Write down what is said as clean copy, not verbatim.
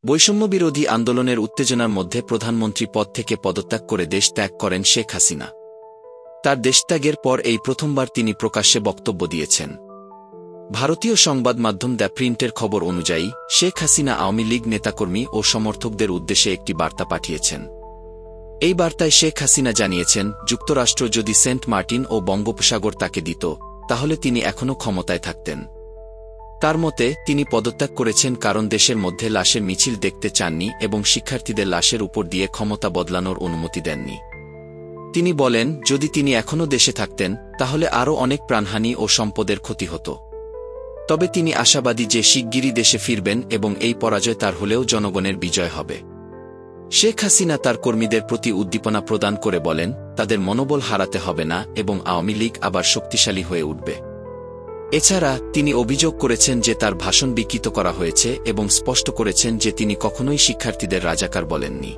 বৈষম্যবিরোধী আন্দোলনের উত্তেজনার মধ্যে প্রধানমন্ত্রী পদ থেকে পদত্যাগ করে দেশ ত্যাগ করেন শেখ হাসিনা। তার দেশত্যাগের পর এই প্রথমবার তিনি প্রকাশ্যে বক্তব্য দিয়েছেন। ভারতীয় সংবাদ মাধ্যম দ্য প্রিন্টের খবর অনুযায়ী শেখ হাসিনা আওয়ামী লীগ নেতাকর্মী ও সমর্থকদের উদ্দেশ্যে একটি বার্তা পাঠিয়েছেন। এই বার্তায় শেখ হাসিনা জানিয়েছেন, যুক্তরাষ্ট্র যদি সেন্ট মার্টিন ও বঙ্গোপসাগর তাকে দিত, তাহলে তিনি এখনও ক্ষমতায় থাকতেন। তার মতে তিনি পদত্যাগ করেছেন কারণ দেশের মধ্যে লাশের মিছিল দেখতে চাননি এবং শিক্ষার্থীদের লাশের উপর দিয়ে ক্ষমতা বদলানোর অনুমতি দেননি। তিনি বলেন, যদি তিনি এখনও দেশে থাকতেন তাহলে আরও অনেক প্রাণহানি ও সম্পদের ক্ষতি হতো। তবে তিনি আশাবাদী যে শিগগিরই দেশে ফিরবেন এবং এই পরাজয় তার হলেও জনগণের বিজয় হবে। শেখ হাসিনা তার কর্মীদের প্রতি উদ্দীপনা প্রদান করে বলেন, তাদের মনোবল হারাতে হবে না এবং আওয়ামী লীগ আবার শক্তিশালী হয়ে উঠবে। এছাড়া তিনি অভিযোগ করেছেন যে তার ভাষণ বিকৃত করা হয়েছে এবং স্পষ্ট করেছেন যে তিনি কখনোই শিক্ষার্থীদের রাজাকার বলেননি।